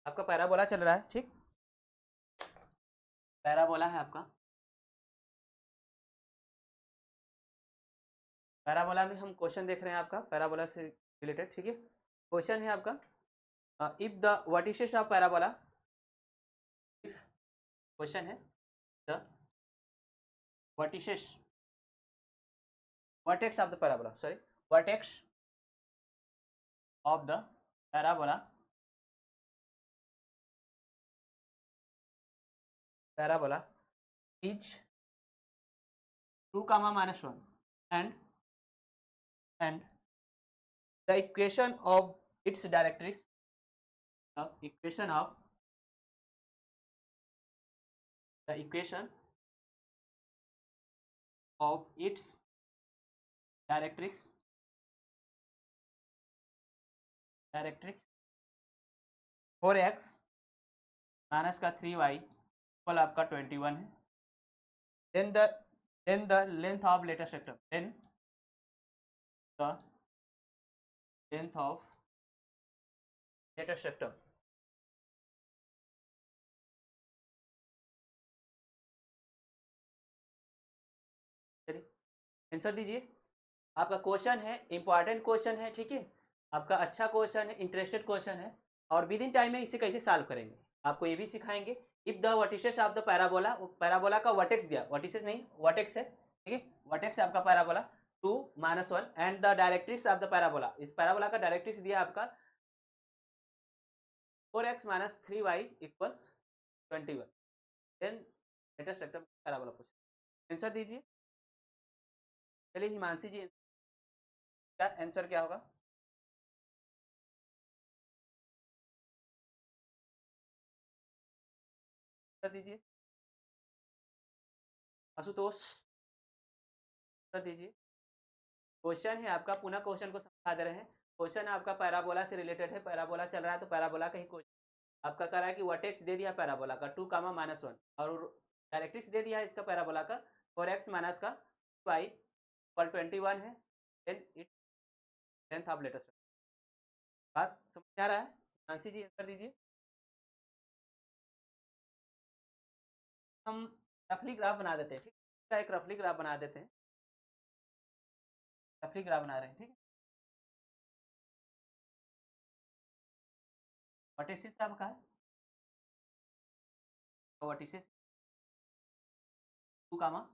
आपका पैराबोला चल रहा है, ठीक, पैराबोला है आपका। पैराबोला में हम क्वेश्चन देख रहे हैं आपका पैराबोला से रिलेटेड, ठीक है। क्वेश्चन है आपका if the vertices of parabola, question है the vertices vertex of the parabola, sorry, vertex of the parabola is 2 comma minus 1 and the equation of its directrix, the equation of its directrix 4x minus का 3y equal आपका 21 है। then the length of latest sector, then the length of latest sector, चलिए answer दीजिए। आपका question है, important question है, ठीक है, आपका अच्छा क्वेश्चन है, इंटरेस्टेड क्वेश्चन है, और विद इन टाइम में इसे कैसे सॉल्व करेंगे आपको ये भी सिखाएंगे। If the vertices of the parabola, parabola का वर्टेक्स दिया, वर्टिसेस नहीं वर्टेक्स है, ठीक है, वर्टेक्स है आपका parabola 2 minus 1 and the directrix of the parabola, इस पैराबोला का डायरेक्ट्रिक्स दिया आपका 4x minus 3y equal 21, then latus sector parabola पूछ आंसर दीजिए। चलिए हिमांशी जी, क्या आंसर क्या होगा? आंसर दीजिए आशुतोष, आंसर दीजिए। क्वेश्चन है आपका, पुनः क्वेश्चन को समझा दे रहे हैं। क्वेश्चन आपका पैराबोला से रिलेटेड है, पैराबोला चल रहा है तो पैराबोला का ही क्वेश्चन आपका कर रहा है कि वर्टेक्स दे दिया पैराबोला का 2 कामा माइनस 1 और डायरेक्ट्रिक्स दे दिया है इसका पैराबोला का 4x माइनस का y इक्वल 21 है, then it length of latus. बात समझ आ रहा है? नांसी जी आंसर दीजिए। हम रफली ग्राफ बना देते हैं, ठीक है, एक रफली ग्राफ बना देते हैं, रफली ग्राफ बना रहे हैं, ठीक है। वर्टिसेस आपका है, वर्टिसेस 2 कामा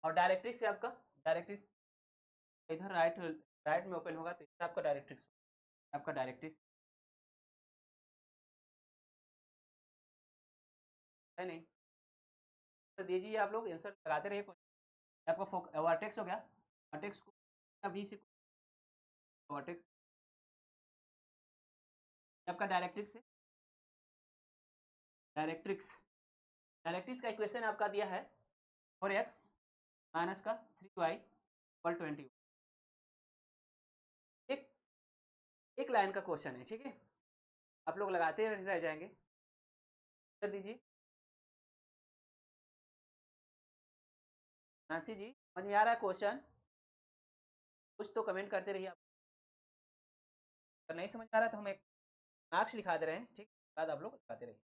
और डायरेक्ट्रिक्स है आपका, डायरेक्ट्रिक्स इधर राइट में ओपन होगा तो इधर आपका डायरेक्ट्रिक्स, आपका डायरेक्ट्रिक्स है नहीं तो दीजिए आप लोग आंसर लगाते रहिए। आपका वर्टेक्स हो गया, वर्टेक्स को अभी से वर्टेक्स आपका डायरेक्ट्रिक्स है, डायरेक्ट्रिक्स डायरेक्ट्रिक्स का इक्वेशन आपका दिया है 4x माइनस का 3y इक्वल 20। एक एक लाइन का क्वेश्चन है, ठीक है, आप लोग लगाते रह जाएंगे। कर दीजिए नांसी जी, समझ में आ रहा है क्वेश्चन? कुछ तो कमेंट करते रहिए आप, अगर नहीं समझ आ रहा तो हम एक मार्क्स लिखा दे रहे हैं, ठीक, बाद आप लोग लिखाते रहिए।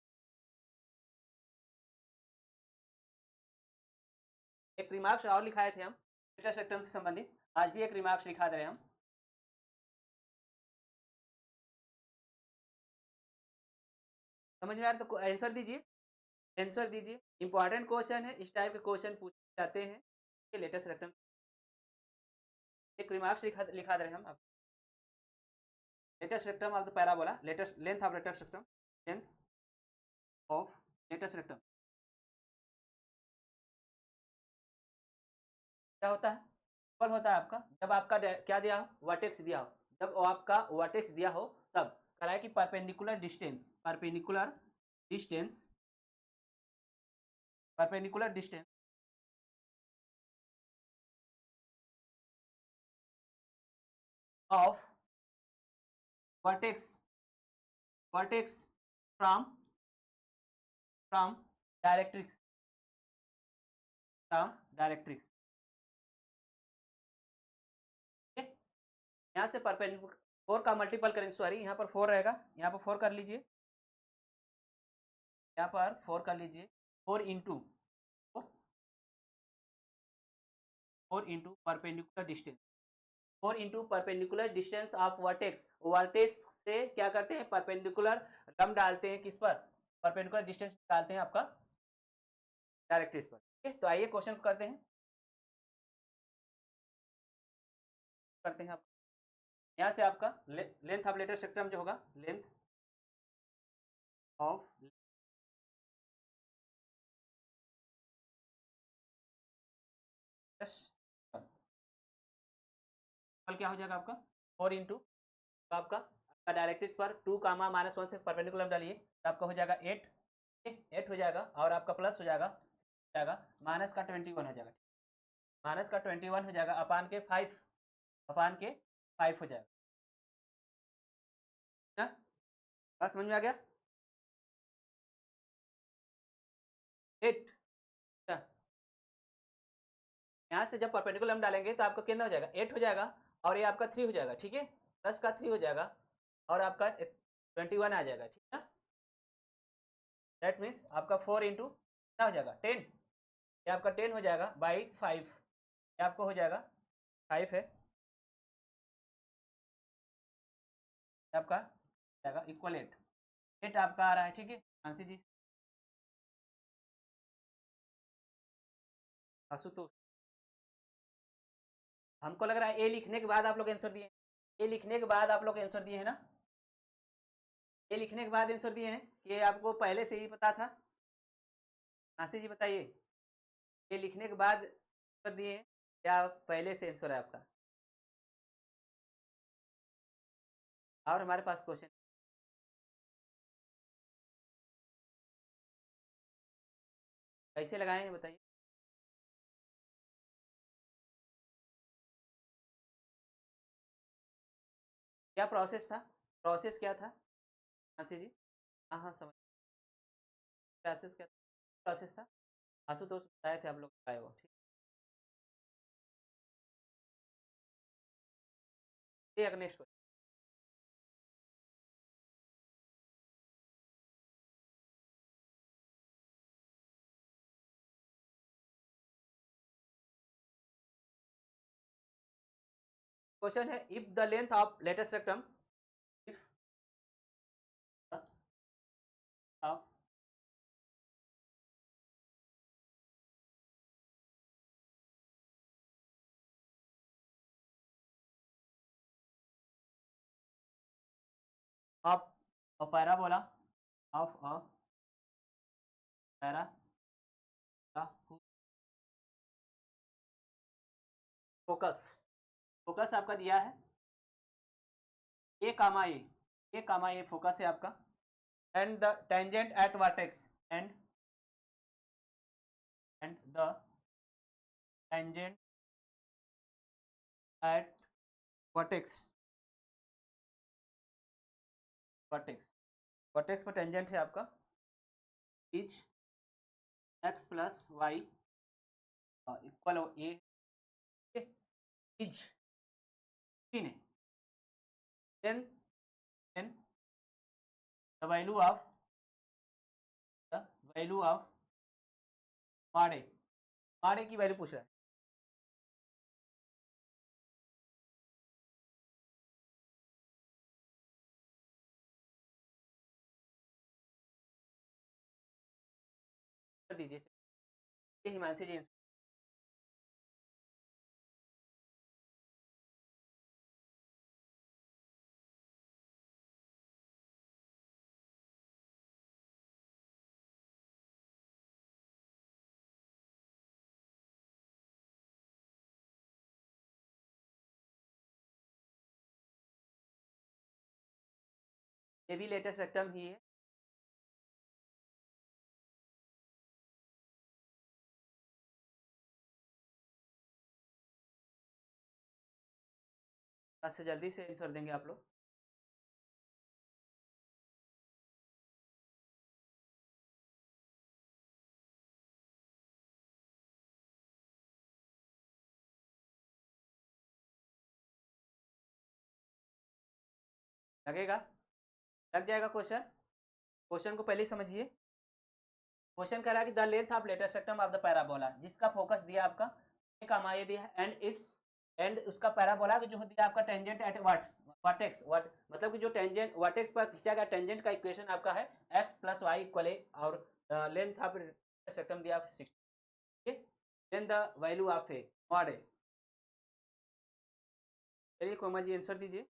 एक रिमार्क्स और लिखाए थे हम डेटा सेक्टर से संबंधित, आज भी एक रिमार्क्स लिखा दे रहे हैं हम। समझ में आ रहा तो आंसर दीजिए, आंसर दीजिए। इंपॉर्टेंट क्वेश्चन है, इस टाइप के क्वेश्चन पूछे जाते हैं लेटेस्ट सेक्टर। एक रिमार्क्स लिखा दे रहे हैं हम। Latest rectum of the parabola, latest length of latus rectum, length of latus rectum क्या होता है? कौन होता है आपका, जब आपका क्या दिया हो, वर्टेक्स दिया हो, जब आपका वर्टेक्स दिया हो तब कराए कि perpendicular distance, perpendicular distance, perpendicular distance of vertex, vertex from from directrix, from directrix, यहाँ से परपेंडिकुलर 4 का मल्टीपल करेंगे, सॉरी यहाँ पर 4 रहेगा, यहाँ पर 4 कर लीजिए, यहाँ पर 4 कर लीजिए, 4 into 4 into perpendicular distance, 4 into perpendicular distance of vertex. Vertex से क्या करते हैं, परपेंडिकुलर लंब डालते हैं, किस पर, परपेंडिकुलर डिस्टेंस डालते हैं आपका डायरेक्ट्रिक्स पर। ठीक है, तो आइए क्वेश्चन करते हैं आप। यहाँ से आपका लेंथ ऑफ लेटर सेक्ट्रम जो होगा, लेंथ ऑफ क्या हो जाएगा आपका 4 इंटू आपका डायरेक्ट्रिक्स पर 2 कामा -1 से परपेंडिकुलर डालिए तो आपका हो जाएगा 8, 8 हो जाएगा, और आपका प्लस हो जाएगा माइनस का 21 हो जाएगा, माइनस का 21 हो जाएगा अपान के 5, अपान के 5 हो जाएगा ना। बात समझ में आ गया, 8। यहाँ से जब परपेंडिकुलर हम डालेंगे तो आपका कितना हो जाएगा, 8 हो जाएगा, और ये आपका 3 हो जाएगा, ठीक है, प्लस का 3 हो जाएगा, और आपका 21 आ जाएगा, ठीक है ना। दैट मीन्स आपका 4 इंटू क्या हो जाएगा 10, ये आपका 10 हो जाएगा बाई 5, ये आपको हो जाएगा 5 है, आपका जाएगा इक्वल 8, 8 आपका आ रहा है, ठीक है आंसी जी। आशुतोष, हमको लग रहा है ए लिखने के बाद आप लोग आंसर दिए, ए लिखने के बाद आप लोग आंसर दिए हैं ना, ए लिखने के बाद आंसर दिए हैं कि आपको पहले से ही पता था। आंसी जी बताइए, ये लिखने के बाद आंसर दिए हैं या पहले से आंसर है आपका। और हमारे पास क्वेश्चन कैसे लगाए हैं बताइए। क्या प्रोसेस था, प्रोसेस क्या था आंसी जी। हाँ हाँ समझ, प्रोसेस क्या प्रोसेस था, आशुतोष बताए थे आप लोग बताए वो, ठीक है। नेक्स्ट क्वेश्चन, क्वेश्चन है if the length of latus rectum, if of of a parabola of a parabola focus, focus आपका दिया है ए कामा ए फोकस है आपका, and the tangent at vertex, and the tangent at vertex, vertex vertex पर tangent है आपका is x plus Y equal a, is तीन है, then then the value of माड़े, माड़े की वैल्यू पूछ रहा है, कर दीजिए, ये हिमांशी जी। ये भी लेटेस्ट रेक्टम ही है, से जल्दी से आंसर देंगे आप लोग। लगेगा? लग जाएगा क्वेश्चन? क्वेश्चन को पहले समझिए। क्वेश्चन कह रहा है कि the length of latus rectum of the parabola, जिसका फोकस दिया आपका एक ये दिया है, एंड इट्स एंड उसका पैराबोला जो दिया आपका टेंजेंट एट वर्टेक्स मतलब कि जो टेंजेंट वर्टेक्स पर खींचा गया टेंजेंट का इक्वेशन आपका है x plus Y equal A, और लेंथ ऑफ सेक्टम दिया 60, ठीक है। Then the value of A mod A. चलिए कोमल जी आंसर दीजिए।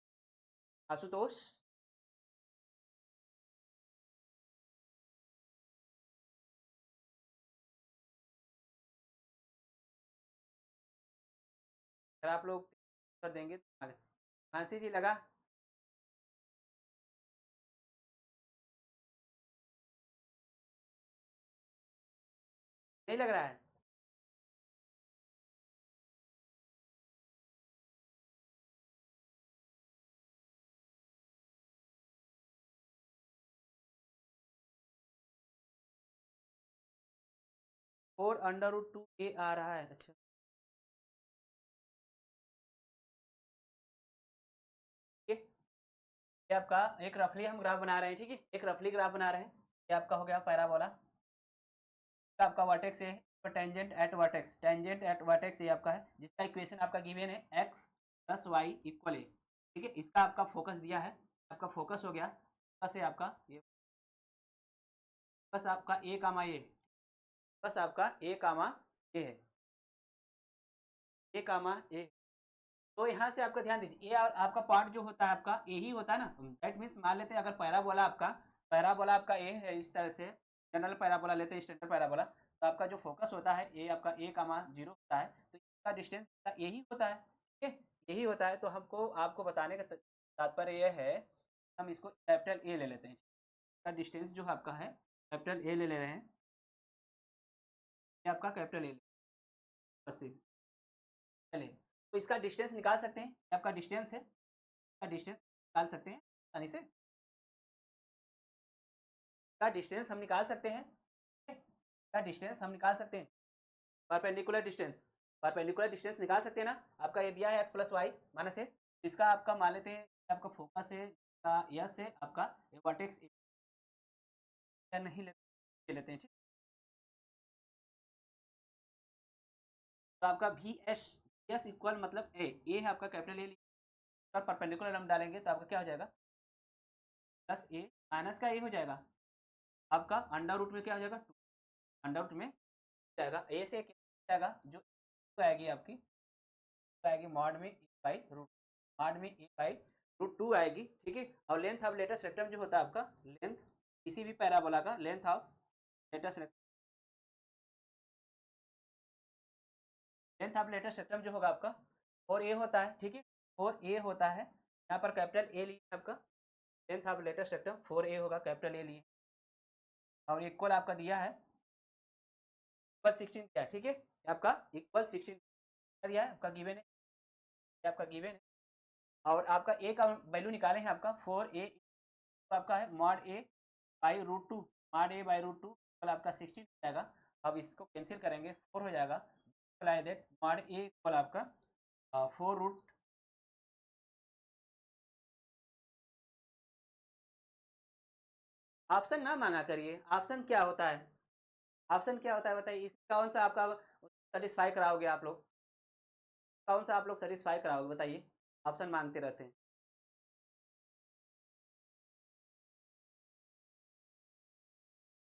आशुतोष, अगर आप लोग आंसर देंगे तो मानसी जी लगा? नहीं लग रहा है? 4√2 ए आ रहा है। अच्छा, ठीक है। ये आपका एक रफली हम ग्राफ बना रहे हैं, ठीक है, एक रफली ग्राफ बना रहे हैं। ये आपका हो गया पैराबोला, आपका वर्टेक्स है, टेंजेंट एट वर्टेक्स ये आपका है, जिसका इक्वेशन आपका गिवन है x प्लस वाई इक्वल ए, ठीक है। इसका आपका फोकस दिया है, आपका फोकस हो गया, फोकस है आपका ये, बस आपका ए कामा ए, बस आपका ए कामा ए है, ए कामा ए। तो यहाँ से आपका ध्यान दीजिए, ये आपका पार्ट जो होता है आपका ए ही होता है ना, दैट मीन्स मान लेते हैं अगर पैराबोला आपका ए है, इस तरह से जनरल पैराबोला लेते हैं, स्टैंडर्ड पैराबोला, तो आपका जो फोकस होता है ए आपका ए कामा 0 होता है, तो इसका डिस्टेंस यही होता है, ठीक है, यही होता है। तो हमको आपको बताने का तात्पर्य यह है, हम इसको कैपिटल ए ले लेते हैं, इसका डिस्टेंस जो आपका है कैपिटल ए ले रहे हैं, ये आपका कैपिटल ए बस चलिए, तो इसका डिस्टेंस निकाल सकते हैं, आपका डिस्टेंस है, इसका डिस्टेंस निकाल सकते हैं आसानी से, का डिस्टेंस हम निकाल सकते हैं, का डिस्टेंस हम निकाल सकते हैं, परपेंडिकुलर डिस्टेंस निकाल सकते हैं ना। आपका ये दिया है एक्स प्लस वाई माइनस ए, इसका आपका मान लेते हैं आपका फोकस है यस है, आपका वर्टेक्स नहीं लेते हैं, ठीक। तो आपका वी एस इक्वल मतलब ए है आपका कैपिटल ए, और परपेंडिकुलर हम डालेंगे तो आपका क्या हो जाएगा, प्लस ए माइनस का ए हो जाएगा, आपका अंडर रूट में क्या हो जाएगा, अंडर रूट में जाएगा ए से क्या जाएगा, जो तो आएगी आपकी, तो आएगी मॉड में ए बाई रूट, मॉड में ए बाई रूट 2 आएगी, ठीक है। और लेंथ ऑफ लेटेस्ट रेक्टम जो होता है आपका, लेंथ किसी भी पैराबोला का लेंथ ऑफ लेटेस्ट रेक्टम जो होगा आपका 4a होता है, ठीक है, 4a होता है, यहाँ पर कैपिटल ए लिए आपका, length of latus rectum 4a होगा, कैपिटल ए लिए, और इक्वल आपका दिया है इक्वल 16 दिया है, ठीक है, आपका इक्वल 16 दिया है, आपका गिवन है, आपका गिवन है। और आपका ए का वैल्यू निकाले हैं आपका 4a, तो आपका है mod a by root 2, mod a by root 2 आपका 16 हो जाएगा। अब इसको कैंसिल करेंगे, 4 हो जाएगा, apply that mod A equal आपका 4 रूट, ऑप्शन ना मांगा करिए, ऑप्शन क्या होता है, ऑप्शन क्या होता है बताइए, इस कौन सा आपका सेटिस्फाई कराओगे आप लोग, कौन सा आप लोग सेटिस्फाई कराओगे बताइए, ऑप्शन मांगते रहते हैं।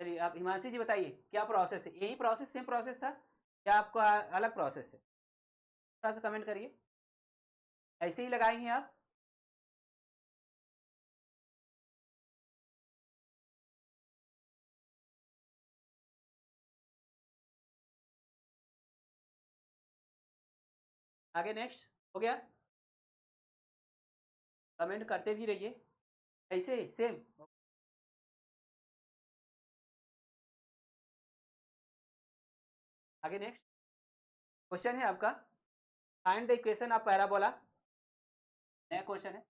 चलिए आप हिमांशी जी बताइए क्या प्रोसेस है, यही प्रोसेस सेम प्रोसेस था या आपका अलग प्रोसेस है, थोड़ा सा कमेंट करिए, ऐसे ही लगाएंगे आप। आगे नेक्स्ट हो गया, कमेंट करते भी रहिए, ऐसे ही सेम। आगे नेक्स्ट क्वेश्चन है आपका, find the equation of parabola, नया क्वेश्चन है,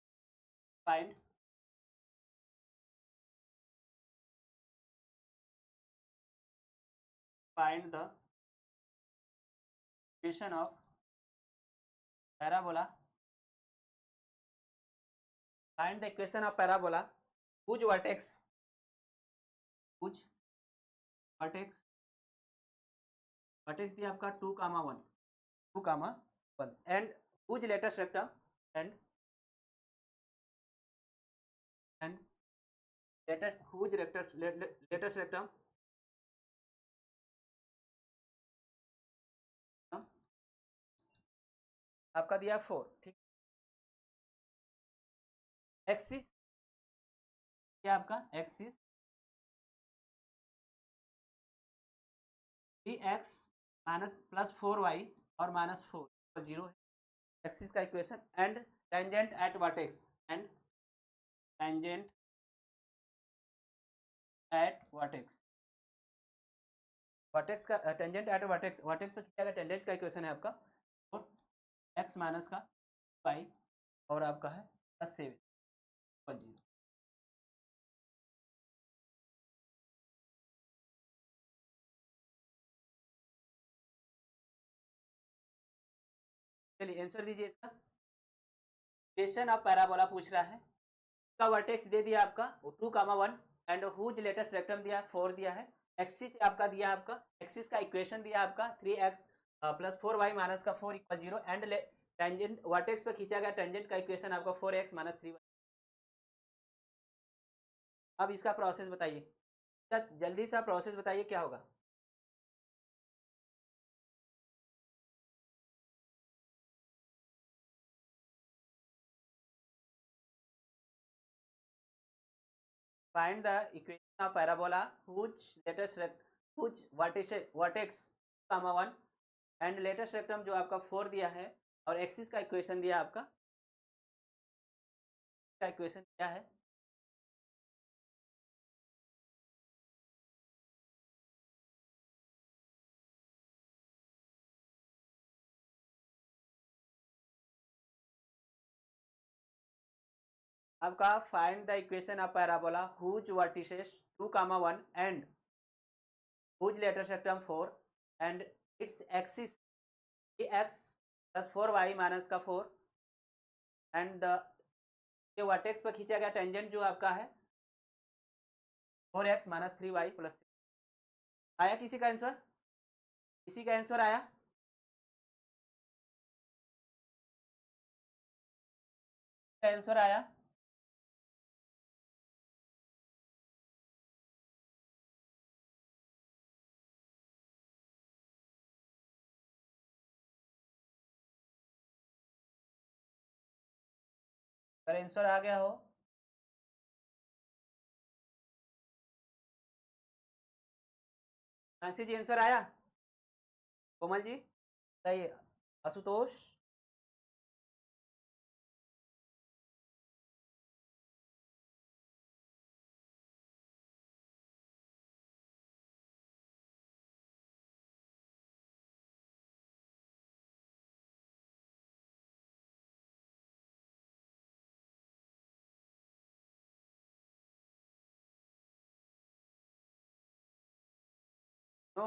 find find the equation of parabola find the equation of parabola whose vertex दिया आपका 2,1 and whose latest rectum and latest rectum आपका दिया 4, ठीक। एक्सिस क्या आपका axis 3x minus plus 4y और माइनस 4 0 है एक्सिस का equation and tangent at vertex vertex का टेंजेंट एट वर्टेक्स पर खींचा गया टेंजेंट का इक्वेशन है आपका और x माइनस का y और आपका है प्लस 7 और 0। चलिए आंसर दीजिए इसका। इक्वेशन ऑफ पैराबोला पूछ रहा है, इसका वर्टेक्स दे दिया आपका 2,1 एंड हुज लेटेस्ट रेक्टम दिया 4 दिया है। एक्सिस आपका दिया आपका एक्सिस का इक्वेशन दिया आपका 3x प्लस 4y माइनस का 4 इक्वल 0 एंड टेंजेंट वर्टेक्स पर खींचा गया टेंजेंट का इक्वेशन आपका 4x माइनस 3y। अब इसका प्रोसेस बताइए सर, जल्दी से प्रोसेस बताइए क्या होगा। Find the equation of parabola whose vertex 1 and latus rectum जो आपका 4 दिया है और एक्सिस का इक्वेशन दिया आपका इक्वेशन क्या है। आपका find the equation of parabola whose vertices 2,1 and whose latus rectum 4 and its axis x plus 4y minus का 4 एंड ये वर्टेक्स पर खींचा गया टेंजेंट जो आपका है 4x माइनस 3y प्लस। आया किसी का आंसर? किसी का आंसर आया? आंसर आया? अगर आंसर आ गया हो मानसी जी आंसर आया? कोमल जी बताइए। आशुतोष नो,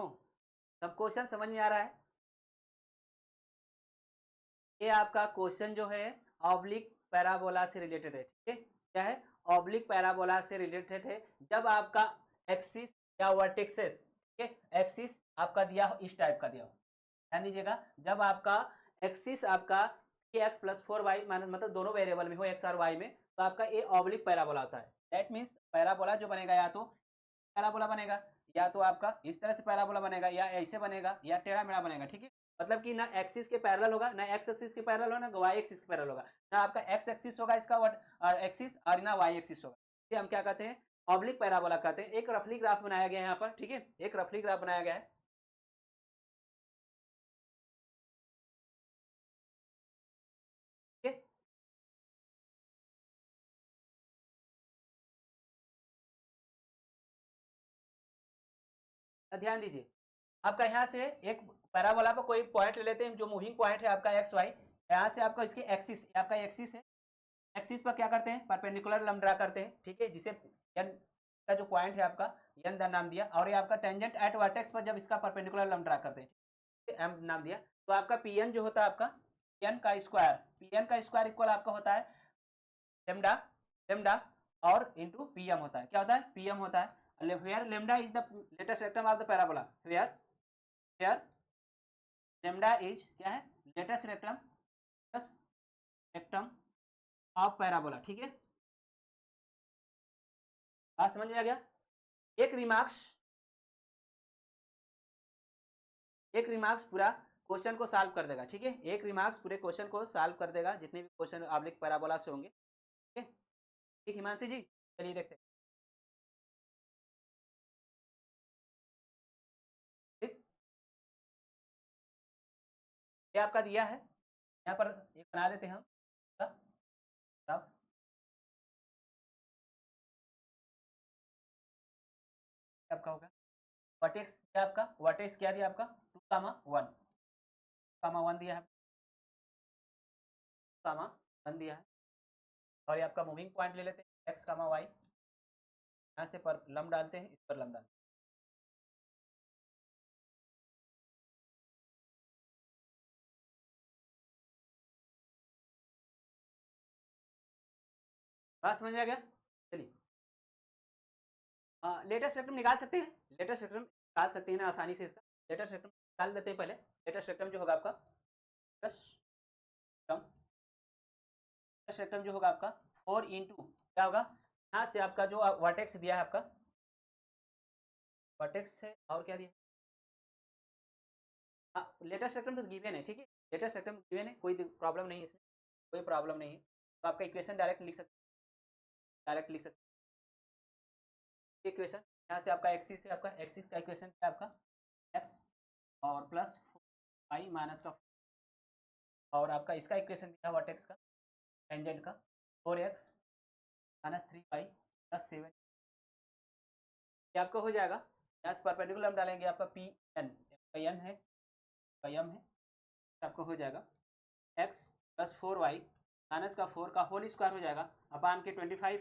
सब क्वेश्चन समझ में आ रहा है। ये आपका क्वेश्चन जो है ऑब्लिक पैराबोला से रिलेटेड है, ठीक है। क्या है? ऑब्लिक पैराबोला से रिलेटेड है। जब आपका एक्सिस या वर्टेक्सेस, ठीक है, एक्सिस आपका दिया हो इस टाइप का दिया हो, ध्यान दीजिएगा। जब आपका एक्सिस आपका x प्लस 4y माइनस मतलब दोनों वेरिएबल में हो x और y में, तो आपका ये ऑब्लिक पैराबोला होता है। दैट मीन्स पैराबोला जो बनेगा या तो पैराबोला बनेगा या तो आपका इस तरह से पैराबोला बनेगा या ऐसे बनेगा या टेढ़ा मेढ़ा बनेगा, ठीक है। मतलब कि ना एक्सिस के पैरेलल होगा, ना एक्स एक्सिस के पैरेलल होगा, ना वाई एक्सिस के पैरेलल होगा, ना आपका एक्स एक्सिस होगा इसका और एक्सिस और ना वाई एक्सिस होगा। इसे हम क्या कहते हैं? ऑब्लिक पैराबोला कहते हैं। एक रफली ग्राफ बनाया गया है यहाँ पर, ठीक है, एक रफली ग्राफ बनाया गया है। ध्यान दीजिए, आपका यहाँ से एक पैराबोला पर कोई पॉइंट ले लेते हैं जो मूविंग पॉइंट है आपका एक्स वाई। यहाँ से आपका इसके एक्सिस, आपका एक्सिस है, एक्सिस पर क्या करते हैं? परपेंडिकुलर लंब ड्रा करते हैं, ठीक है, जिसे एन का जो पॉइंट है आपका एन नाम दिया। और ये आपका टेंजेंट एट वर्टेक्स पर जब इसका परपेंडिकुलर लंब ड्रा करते हैं एम नाम दिया। तो आपका पी एन जो होता है आपका पी एन का स्क्वायर इक्वल आपका होता है लेमडा लेमडा और इंटू पीएम होता है, क्या होता है, पीएम होता है। Where lambda is the latus rectum of the parabola, where lambda is क्या है, लेटेस्ट रेक्टम ऑफ पैराबोला, ठीक है, बात समझ में आ गया। एक रिमार्क्स पूरा क्वेश्चन को सॉल्व कर देगा, ठीक है, एक रिमार्क्स पूरे क्वेश्चन को सॉल्व कर देगा, जितने भी क्वेश्चन ऑब्लिक पैराबोला से होंगे, ठीक है, ठीक हिमांशी जी, चलिए देखते हैं, ठीक, ये आपका दिया है, यहाँ पर एक बना देते हैं हम, आपका होगा वर्टेक्स, क्या आपका वर्टेक्स क्या दिया आपका 2,1 दिया है, 2,1 दिया है, और ये आपका मूविंग पॉइंट ले लेते हैं x, y, यहाँ से पर लम डालते हैं, इस पर लम डालते हैं, बात समझ में आ गया। चलिए लेटेस्ट रेक्टम निकाल सकते हैं, लेटेस्ट रेक्टम निकाल सकते हैं ना आसानी से, इसका लेटेस्ट रेक्टम निकाल देते हैं पहले। लेटेस्ट रेक्टम जो होगा आपका लेटेस्ट रेक्टम जो होगा आपका 4 इंटू क्या होगा, यहाँ से आपका जो वर्टेक्स दिया है आपका वर्टेक्स है, और क्या दिया, हाँ लेटेस्ट रेक्टम तो गिवन है, ठीक है, लेटेस्ट रेक्टम गिवन है, कोई प्रॉब्लम नहीं है इसमें, कोई प्रॉब्लम नहीं है, तो आपका इक्वेशन डायरेक्ट लिख सकते, डायरेक्ट लिख सकते इक्वेशन, यहाँ से आपका एक्सिस है, आपका एक्सिस का इक्वेशन क्या आपका एक्स और प्लस वाई माइनस का, और आपका इसका इक्वेशन क्या है वर्टेक्स का टेंजेंट का 4x माइनस 3y प्लस 7, ये आपका हो जाएगा, यहाँ से परपेंडिकुलर हम डालेंगे आपका पी एन, एन है एम है, आपको हो जाएगा x प्लस 4y माइनस का 4 का होल स्क्वायर हो जाएगा अपान के 25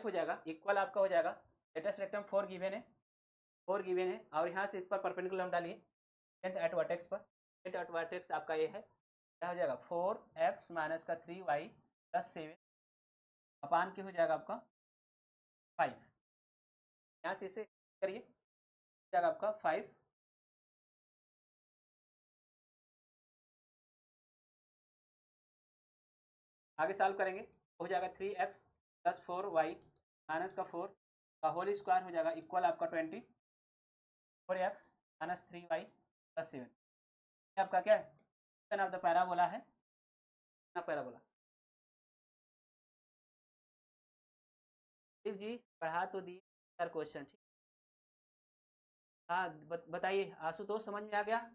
हो जाएगा, इक्वल आपका हो जाएगा लेटेस्ट रेक्टम 4 गिवन है, और यहाँ से इस पर परपेंडिकुलर हम डालिए एट वर्टेक्स पर, एट वर्टेक्स आपका ये है, क्या हो जाएगा 4x माइनस का 3y प्लस 7 अपान के हो जाएगा आपका 5, यहाँ से इसे करिए हो जाएगा आपका 5, आगे सॉल्व करेंगे हो जाएगा 3x प्लस 4y माइनस का 4 का होल स्क्वायर हो जाएगा इक्वल आपका 20, 4x माइनस 3y प्लस 7, आपका क्या है ऑफ द पैराबोला है ना, पैराबोला शिव जी पढ़ा तो दिए सर क्वेश्चन, ठीक, हाँ बताइए आशुतोष समझ में आ गया,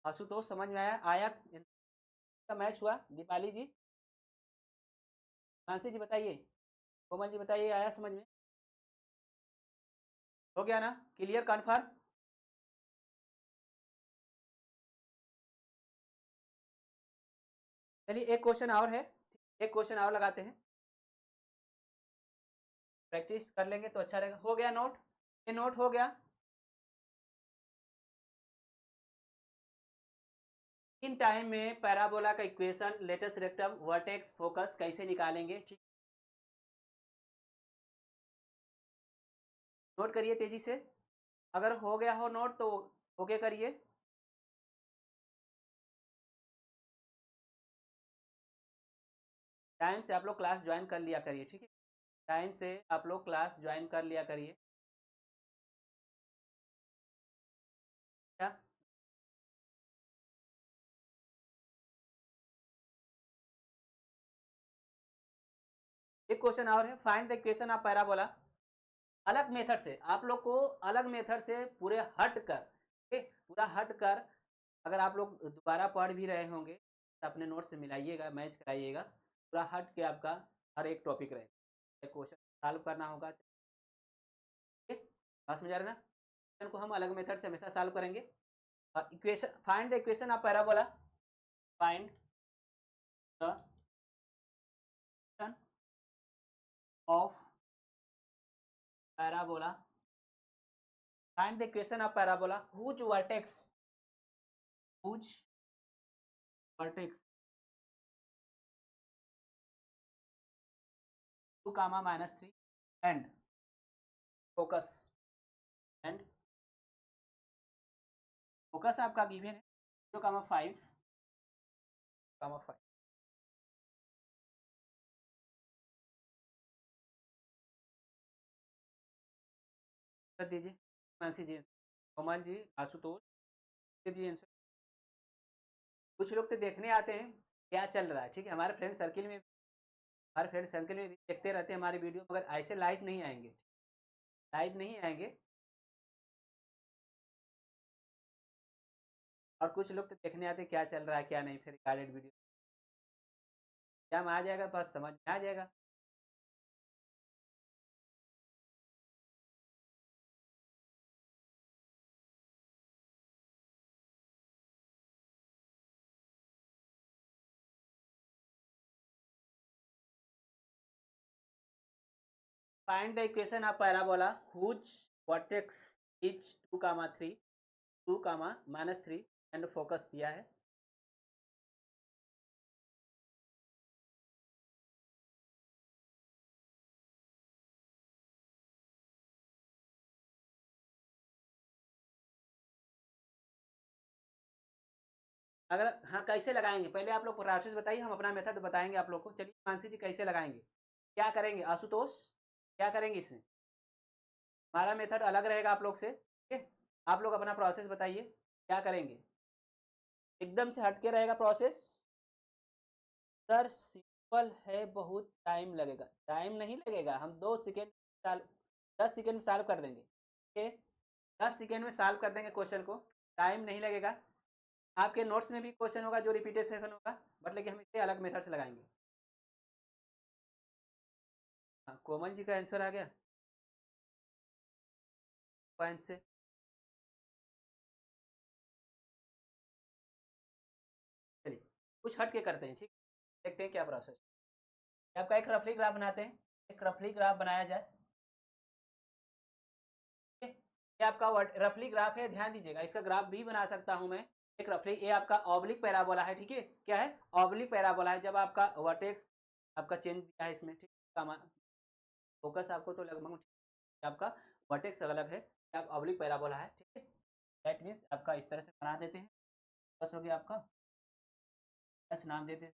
आशुतोष समझ में आया का मैच हुआ, दीपाली जी, मानसी जी बताइए, कोमल जी बताइए, आया समझ में, हो गया ना, क्लियर कन्फर्म, चलिए एक क्वेश्चन और है, एक क्वेश्चन और लगाते हैं, प्रैक्टिस कर लेंगे तो अच्छा रहेगा, हो गया नोट, ये नोट हो गया, इन टाइम में पैराबोला का equation latus rectum vertex focus कैसे निकालेंगे, ठीक, नोट करिए तेजी से, अगर हो गया हो नोट तो ओके करिए, टाइम से आप लोग क्लास ज्वाइन कर लिया करिए, ठीक है, टाइम से आप लोग क्लास ज्वाइन कर लिया करिए, क्या एक क्वेश्चन और है, find the equation of parabola, अलग मेथड से आप लोग को, अलग मेथड से पूरे हट कर, ठीक, पूरा हट कर, अगर आप लोग दोबारा पढ़ भी रहे होंगे तो अपने नोट से मिलाइएगा, मैच कराइएगा, पूरा हट के आपका हर एक टॉपिक रहेगा, क्वेश्चन सॉल्व करना होगा, ठीक, बात समझ आ रहा है ना, क्वेश्चन को हम अलग मेथड से हमेशा सॉल्व करेंगे, equation find the equation of parabola, find the of parabola, find the equation of parabola whose vertex 2 comma -3 and focus and focus आपका गिवन है 0 कामा 5 कामा 5। कर दीजिए मानसी जी, ओमान जी, आशुतोष दीजिए आंसर। कुछ लोग तो देखने आते हैं क्या चल रहा है, ठीक है, हमारे फ्रेंड सर्किल में भी देखते रहते हैं हमारी वीडियो, मगर ऐसे लाइव नहीं आएंगे, लाइव नहीं आएंगे। और कुछ लोग तो देखने आते हैं क्या चल रहा है क्या नहीं, फिर रिकॉर्डेड वीडियो क्या आ जाएगा, बस समझ में आ जाएगा। Find the equation of parabola whose vertex is 2 comma 3 2 comma -3 and focus दिया है। अगर हाँ कैसे लगाएंगे, पहले आप लोग प्रोसेस बताइए, हम अपना मेथड बताएंगे आप लोग को। चलिए मानसी जी कैसे लगाएंगे, क्या करेंगे, आशुतोष क्या करेंगे इसमें, हमारा मेथड अलग रहेगा आप लोग से, ठीक है। आप लोग अपना प्रोसेस बताइए क्या करेंगे, एकदम से हटके रहेगा प्रोसेस। सर सिंपल है, बहुत टाइम लगेगा, टाइम नहीं लगेगा, हम 2 सेकेंड 10 सेकेंड में सॉल्व कर देंगे, ठीक है, 10 सेकेंड में सॉल्व कर देंगे क्वेश्चन को, टाइम नहीं लगेगा। आपके नोट्स में भी क्वेश्चन होगा जो रिपीटेशन होगा, बट लेकिन हम इसे अलग मेथड से लगाएंगे। हाँ कोमल जी का आंसर आ गया पॉइंट से। चलिए कुछ हट के करते हैं, ठीक, देखते हैं क्या प्रोसेस। आपका एक रफली ग्राफ बनाते हैं, एक रफली ग्राफ बनाया जाए, ठीक है। ये आपका रफली ग्राफ है, ध्यान दीजिएगा, इसका ग्राफ भी बना सकता हूं मैं। एक रफली, ये आपका ऑब्लिक पैराबोला है, ठीक है, क्या है, ऑब्लिक पैराबोला है। जब आपका वर्टेक्स आपका चेंज दिया है इसमें, ठीक, फोकस आपको तो लगभग आपका वर्टेक्स अलग है, आप ऑब्लिक पैराबोला है, ठीक है। दैट मीन्स आपका इस तरह से बना देते हैं, बस हो गया आपका, बस नाम देते हैं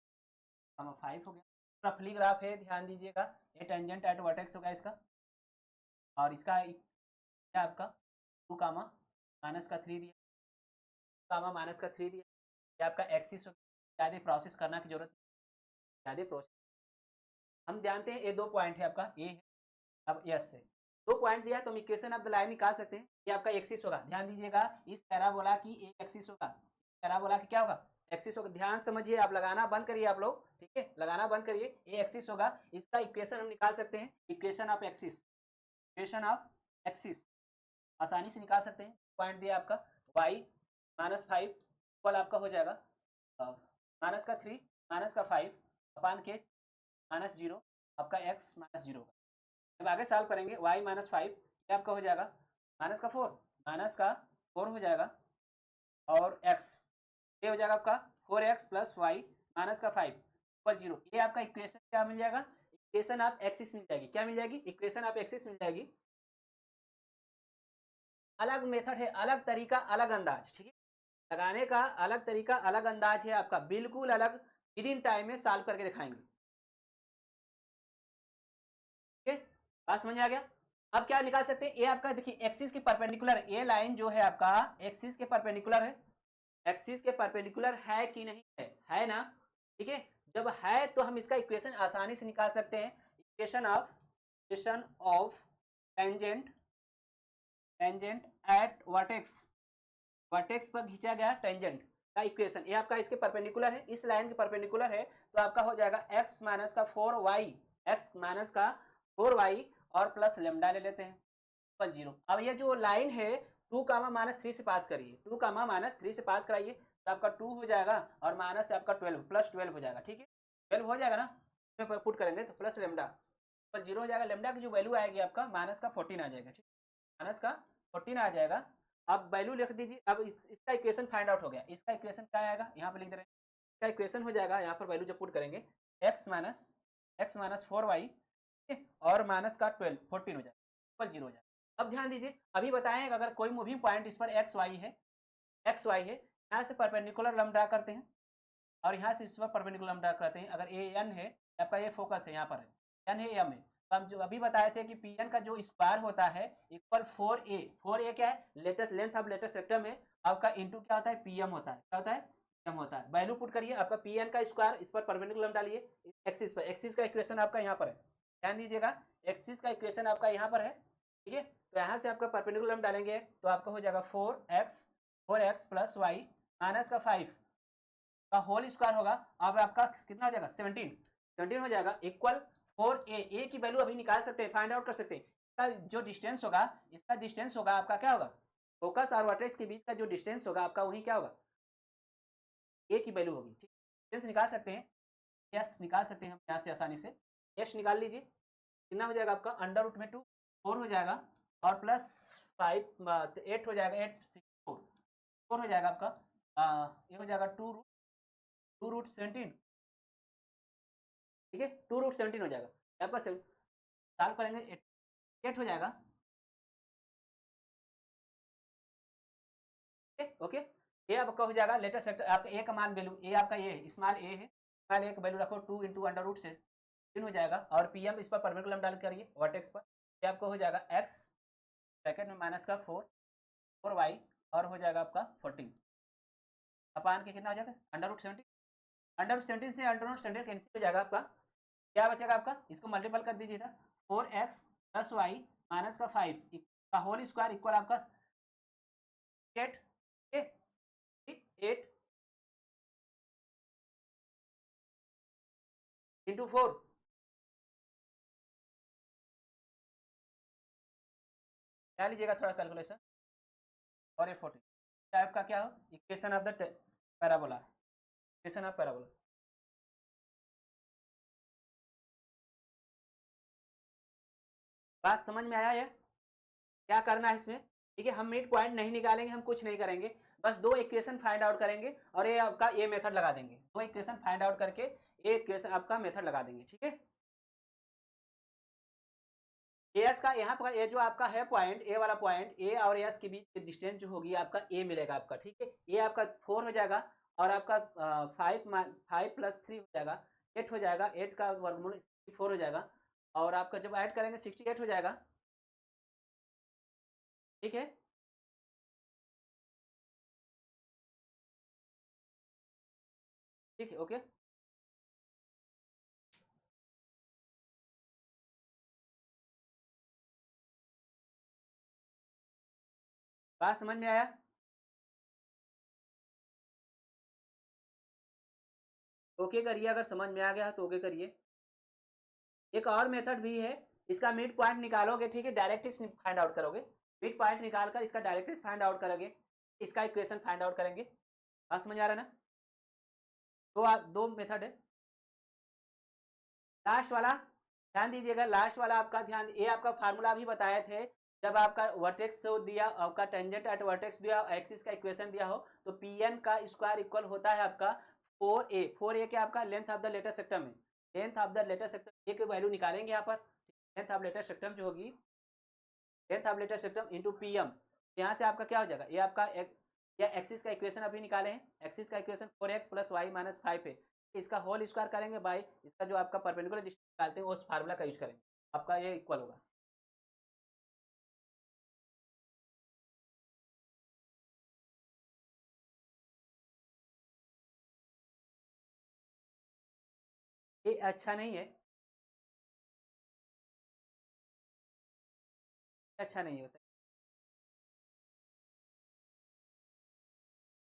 5 हो गया। रफली ग्राफ है, ध्यान दीजिएगा, ये टेंजेंट एट वर्टेक्स होगा इसका, और इसका क्या आपका 2 कामा -3 दिया, कामा -3 दिया, ये आपका एक्सिस। ज़्यादा प्रोसेस करना की जरूरत, ज़्यादा प्रोसेस हम जानते हैं, ये 2 पॉइंट है आपका, ये है अब यस से 2 पॉइंट दिया, तो हम इक्वेशन ऑफ द लाइन निकाल सकते हैं। ये आपका एक्सिस होगा, ध्यान दीजिएगा, इस पैराबोला की एक एक्सिस होगा, पैराबोला की क्या होगा, एक्सिस होगा, ध्यान समझिए, आप लगाना बंद करिए आप लोग, ठीक है, लगाना बंद करिए, ये एक्सिस होगा, इसका इक्वेशन हम निकाल सकते हैं, equation of axis, equation of axis आसानी से निकाल सकते हैं। पॉइंट दिया आपका y -5 इक्वल आपका हो जाएगा -3 -5 अपान के -0 आपका x -0 का। जब आगे सॉल्व करेंगे y -5 ये आपका हो जाएगा -4 हो जाएगा, और x ये हो जाएगा आपका 4x + y -5 इक्वल 0। ये आपका इक्वेशन क्या मिल जाएगा, इक्वेशन ऑफ एक्सिस मिल जाएगी, क्या मिल जाएगी, इक्वेशन ऑफ एक्सिस मिल जाएगी। अलग मेथड है, अलग तरीका, अलग अंदाज, ठीक है, लगाने का अलग तरीका, अलग अंदाज है आपका, बिल्कुल अलग, विद इन टाइम में सॉल्व करके दिखाएंगे, ठीक है, बात समझ में आ गया। अब क्या निकाल सकते हैं, ये आपका देखिए एक्सिस के परपेंडिकुलर, ये लाइन जो है आपका एक्सिस के परपेंडिकुलर है, एक्सिस के परपेंडिकुलर है कि नहीं है ना, ठीक है, जब है तो हम इसका इक्वेशन आसानी से निकाल सकते हैं, equation of tangent at vertex पर खींचा गया टेंजेंट का इक्वेशन, ये आपका इसके परपेंडिकुलर है, इस लाइन के परपेंडिकुलर है, तो आपका हो जाएगा x माइनस का 4y और प्लस लेमडा ले लेते हैं, 0। अब ये जो लाइन है 2 कामा -3 से पास करिए, 2 कामा -3 से पास कराइए, तो आपका 2 हो जाएगा, और माइनस से आपका 12 प्लस 12 हो जाएगा, ठीक है, 12 हो जाएगा ना, इसमें पुट करेंगे तो प्लस लेमडा 0 हो जाएगा, लेमडा की जो वैल्यू आएगी आपका -14 आ जाएगा, ठीक, -14 आ जाएगा। अब वैल्यू लिख दीजिए, अब इसका इक्वेशन फाइंड आउट हो गया, इसका इक्वेशन क्या आएगा, यहाँ पर लिख दे रहे हैं, इसका इक्वेशन हो जाएगा, यहाँ पर वैल्यू जब पुट करेंगे x - 4y ठीक है, और माइनस का 14 हो जाएगा, इक्वल 0 हो जाएगा। अब ध्यान दीजिए, अभी बताएं अगर कोई मूविंग पॉइंट इस पर एक्स वाई है, यहाँ से परपेंडिकुलर लंब ड्रा करते हैं और यहाँ से इस पर परपेंडिकुलर लंब ड्रा करते हैं। अगर ए एन है, आपका ये फोकस है, यहाँ पर है एन है एम है, तो हम जो अभी बताए थे कि पी एन का जो स्क्वायर होता है इक्वल 4a। 4a क्या है, लेटेस्ट लेंथ ऑफ लेटेस्ट सेक्टम है आपका, इंटू क्या होता है, पीएम होता है। क्या होता है, पीएम होता है। वैल्यू पुट करिए, आपका पी एन का स्क्वायर इस पर परपेंडिकुलर डालिए एक्सिस पर। एक्सिस का इक्वेशन आपका यहाँ पर है, ध्यान दीजिएगा, एक्सिस का इक्वेशन आपका यहाँ पर है, ठीक है। तो यहाँ से आपका परपेंडिकुलर डालेंगे तो आपका हो जाएगा 4x प्लस वाई माइनस का 5 का होल स्क्वायर होगा। अब आपका कितना हो जाएगा, 17 हो जाएगा, इक्वल 4a। ए की वैल्यू अभी निकाल सकते हैं, फाइंड आउट कर सकते हैं। इसका जो डिस्टेंस होगा, इसका डिस्टेंस होगा आपका क्या होगा, फोकस और वर्टेक्स के बीच का जो डिस्टेंस होगा आपका, वही क्या होगा, ए की वैल्यू होगी। ठीक, डिस्टेंस निकाल सकते हैं, यस निकाल सकते हैं हम यहाँ से आसानी से। यस निकाल लीजिए, कितना हो जाएगा आपका, अंडर रूट में 2 4 हो जाएगा और प्लस 5 8 हो जाएगा, 8 6 4 हो जाएगा आपका, ये हो जाएगा 2 रूट 17, ठीक है, 2 रूट 17 हो जाएगा आपका। सॉल्व करेंगे 8 हो जाएगा, ओके। ये आपका हो जाएगा लेटेस्ट सेक्टर, आपका ए का मान वैल्यू, ए आपका ये स्मॉल ए है, स्मॉल ए का वैल्यू रखो 2 इंटू अंडर रूट से 3 हो जाएगा और पीएम इस पर परपेंडिकुलर डाल करिए वर्टेक्स पर, ये आपको हो जाएगा एक्स ब्रैकेट में माइनस का 4 वाई और हो जाएगा आपका 14 अपान के कितना हो जाएगा, अंडर रूट 17। अंडर रूट 17 से अंडर रूट 17 कैंसिल हो जाएगा आपका, क्या बचेगा आपका, इसको मल्टीपल कर दीजिएगा, 4x प्लस वाई माइनस का 5 का होल स्क्वायर इक्वल आपका 8 8 इंटू 4, क्या लीजिएगा थोड़ा कैलकुलेशन, और ये 14 टाइप का क्या हो, equation of the parabola, equation of parabola. बात समझ में आया है, क्या करना है इसमें, ठीक है। हम मिड पॉइंट नहीं निकालेंगे, हम कुछ नहीं करेंगे, बस 2 इक्वेशन फाइंड आउट करेंगे और ये आपका ये मेथड लगा देंगे। 2 इक्वेशन फाइंड आउट करके ये इक्वेशन आपका मेथड लगा देंगे, ठीक है। एस का यहाँ पर ये जो आपका है पॉइंट, ए वाला पॉइंट, ए और एस के बीच की डिस्टेंस जो होगी आपका ए मिलेगा आपका, ठीक है। ये आपका 4 हो जाएगा और आपका 5 प्लस 3 हो जाएगा 8 हो जाएगा, 8 का वर्गमूल 64 हो जाएगा और आपका जब ऐड करेंगे 68 हो जाएगा, ठीक है। ठीक है, ओके। बात समझ में आया, ओके करिए, अगर समझ में आ गया तो ओके करिए। एक और मेथड भी है, इसका मिड पॉइंट निकालोगे, ठीक है, डायरेक्ट फाइंड आउट करोगे, मिड पॉइंट निकालकर इसका डायरेक्ट फाइंड आउट करोगे, इसका इक्वेशन फाइंड आउट करेंगे। बात समझ आ रहा है ना, दो मेथड है। लास्ट वाला ध्यान दीजिएगा, लास्ट वाला आपका ध्यान, ये आपका फार्मूला भी बताए थे, जब आपका वर्टेक्स दिया, आपका टेंजेंट एट वर्टेक्स दिया, एक्सिस का इक्वेशन दिया हो, तो पी एन का स्क्वायर इक्वल होता है आपका 4a क्या आपका लेंथ ऑफ द लेटेस्ट सेक्टम है, लेंथ ऑफ द लेटेस्ट सेक्टम, ए की वैल्यू निकालेंगे यहाँ पर, लेंथ ऑफ लेटेस्ट सेक्टम जो होगी, length of latus rectum into P M, यहाँ से आपका क्या हो जाएगा, ये आपका या एक्सिस का इक्वेशन अभी निकाले हैं, एक्सिस का equation 4x plus y minus 5 है, इसका होल स्क्वायर करेंगे बाई इसका जो आपका परपेंडिकुलर डिस्टेंस निकालते हैं उस फार्मूला का यूज करेंगे, आपका ये इक्वल होगा। ये अच्छा नहीं है, अच्छा नहीं होता।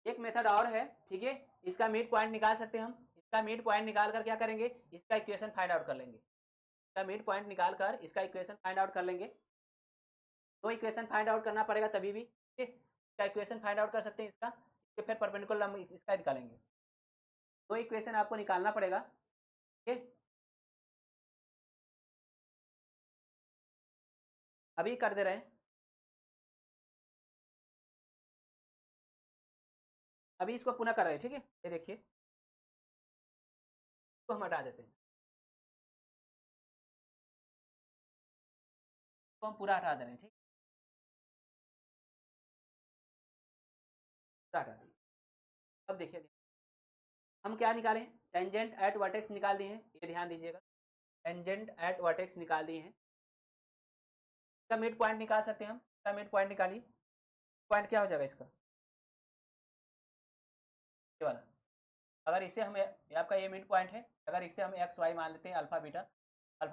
एक मेथड और है, ठीक है, इसका मिड पॉइंट निकाल सकते हैं हम, इसका मिड पॉइंट निकाल कर क्या करेंगे, इसका इक्वेशन फाइंड आउट कर लेंगे, इसका मिड पॉइंट निकाल कर इसका इक्वेशन फाइंड आउट कर लेंगे। तो इक्वेशन फाइंड आउट करना पड़ेगा तभी भी, ठीक है, इसका इक्वेशन फाइंड आउट कर सकते हैं इसका, फिर परपेंडिकुलर हम इसका निकालेंगे, तो इक्वेशन आपको निकालना पड़ेगा, ठीक है। अभी कर दे रहे हैं, अभी इसको पुनः कर रहे हैं, ठीक है, ये देखिए, इसको हम हटा देते हैं। हम पूरा हटा दे रहे हैं, ठीक, पूरा हटा दिए। अब देखिए हम क्या निकाले हैं, टेंजेंट एट वर्टेक्स निकाल दिए हैं, ये ध्यान दीजिएगा, टेंजेंट एट वर्टेक्स निकाल दिए हैं। इसका मिड पॉइंट निकाल सकते हैं हम, इसका मिड पॉइंट निकालिए, पॉइंट क्या हो जाएगा इसका, ये वाला। अगर इसे हम आपका ये मिड पॉइंट है, अगर इसे हम एक्स वाई मान लेते हैं, अल्फा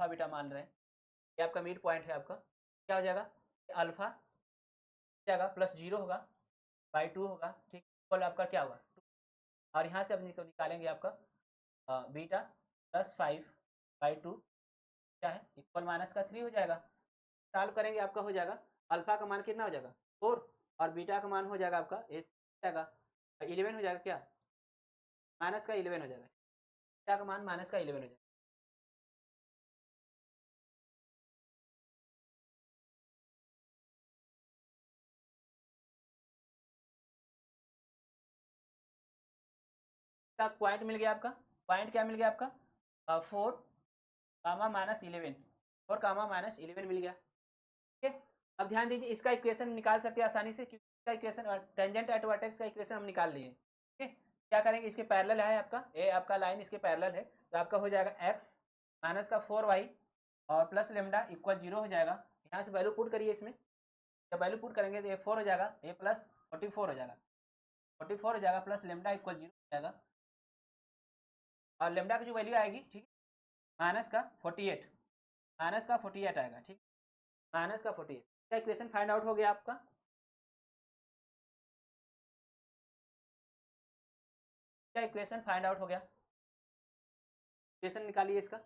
बीटा मान रहे हैं, ये आपका मिड पॉइंट है आपका, क्या हो जाएगा, अल्फा जाएगा प्लस 0 होगा बाई 2 होगा, ठीक, इक्वल आपका क्या होगा 2, और यहाँ से अब निकालेंगे आपका बीटा प्लस 5 बाई 2 क्या है, इक्वल माइनस का 3 हो जाएगा। सॉल्व करेंगे आपका हो जाएगा, अल्फा का मान कितना हो जाएगा 4, और बीटा का मान हो जाएगा आपका एस जाएगा 11 हो जाएगा, क्या माइनस का 11 हो जाएगा, बीटा का मान माइनस का 11 हो जाएगा। पॉइंट मिल गया आपका, पॉइंट क्या मिल गया आपका 4 कामा माइनस 11, 4 कामा माइनस 11 मिल गया, ठीक है। अब ध्यान दीजिए इसका इक्वेशन निकाल सकते हैं आसानी से, क्योंकि इसका इक्वेशन टेंजेंट एट वर्टेक्स का इक्वेशन हम निकाल लिए, ठीक है। क्या करेंगे, इसके पैरेलल है आपका, ये आपका लाइन इसके पैरेलल है, तो आपका हो जाएगा एक्स माइनस का 4y और प्लस लेमडा इक्वल 0 हो जाएगा। यहाँ से वैल्यू पुट करिए इसमें, जब वैल्यू पुट करेंगे तो ये 4 हो जाएगा, ये प्लस 44 हो जाएगा, 44 हो जाएगा प्लस लेमडा इक्वल 0 हो जाएगा, और लेमडा की जो वैल्यू आएगी, ठीक है, माइनस का 48, माइनस का 48 आएगा, ठीक, माइनस का 48। इसका इक्वेशन फाइंड आउट हो गया आपका, क्या इक्वेशन फाइंड आउट हो गया, इक्वेशन निकालिए इसका,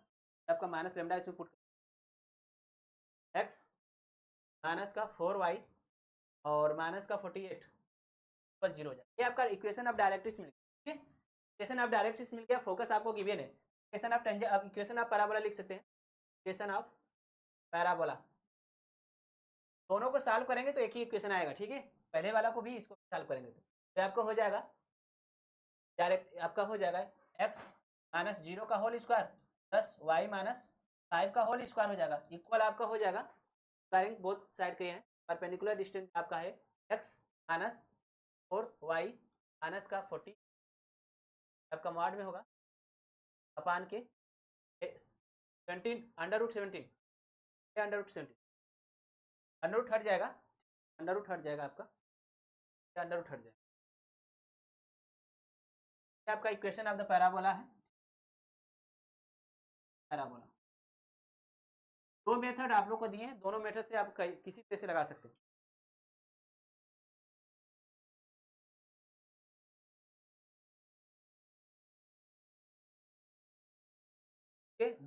आपका माइनस लेमडा इसमें पुट एक्स माइनस का 4y और माइनस का 48 पर 0 हो जाए, ये आपका इक्वेशन ऑफ डायरेक्ट्रिक्स मिल गया, ठीक है, इक्वेशन ऑफ डायरेक्ट्रिक्स मिल गया, फोकस आपको गिवन है, इक्वेशन ऑफ टेंजेंट, आप इक्वेशन ऑफ पैराबोला लिख सकते हैं, इक्वेशन ऑफ पैराबोला, दोनों को सॉल्व करेंगे तो एक ही इक्वेशन आएगा, ठीक है, पहले वाला को भी इसको सॉल्व करेंगे तो आपको हो जाएगा डायरेक्ट, आपका हो जाएगा एक्स माइनस 0 का whole square plus y minus 5 का होल स्क्वायर हो जाएगा, इक्वल आपका हो जाएगा, स्क्वायरिंग बोथ साइड के हैं, परपेंडिकुलर डिस्टेंस आपका है एक्स माइनस 4y माइनस का 40 आपका मॉड में होगा अपान के 17 under root 17, under root 17, under root हट जाएगा, अंडर रूट हट जाएगा आपका, अंडर रूट हट जाएगा, आपका इक्वेशन ऑफ द पैराबोला है, पैराबोला। दो मेथड आप लोग को दिए हैं, दोनों मेथड से आप किसी तरह से लगा सकते हैं,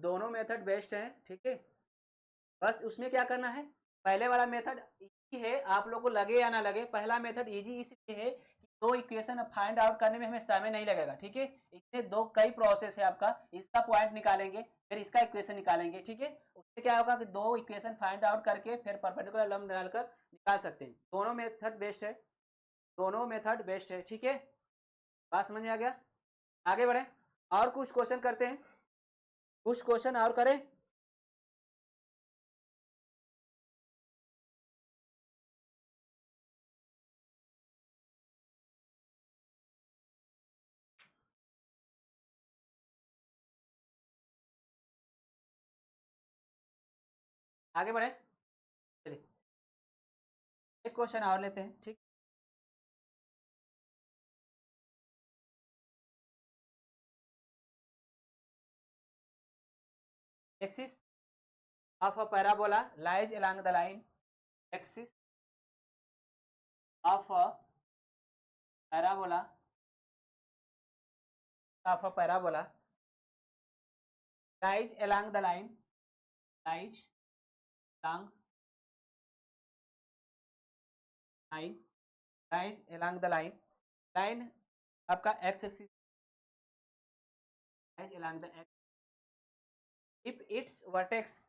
दोनों मेथड बेस्ट हैं, ठीक है, बस उसमें क्या करना है, पहले वाला मेथड इजी है, आप लोग को लगे या ना लगे, पहला मेथड इजी इसलिए है कि दो इक्वेशन फाइंड आउट करने में हमें समय नहीं लगेगा, ठीक है, इसमें दो कई प्रोसेस है आपका, इसका पॉइंट निकालेंगे फिर इसका इक्वेशन निकालेंगे, ठीक है, उससे क्या होगा कि दो इक्वेशन फाइंड आउट करके फिर परपेंडिकुलर लंब डालकर निकाल सकते हैं, दोनों मेथड बेस्ट है, दोनों मेथड बेस्ट है, ठीक है, बात समझ में आ गया, आगे बढ़े और कुछ क्वेश्चन करते हैं, कुछ क्वेश्चन और करें, आगे बढ़े, चलिए एक क्वेश्चन और लेते हैं, ठीक, axis of a parabola lies along the line, axis of a parabola lies along the line, lies along line, lies along the line, line आपका x axis lies along the x, if its vertex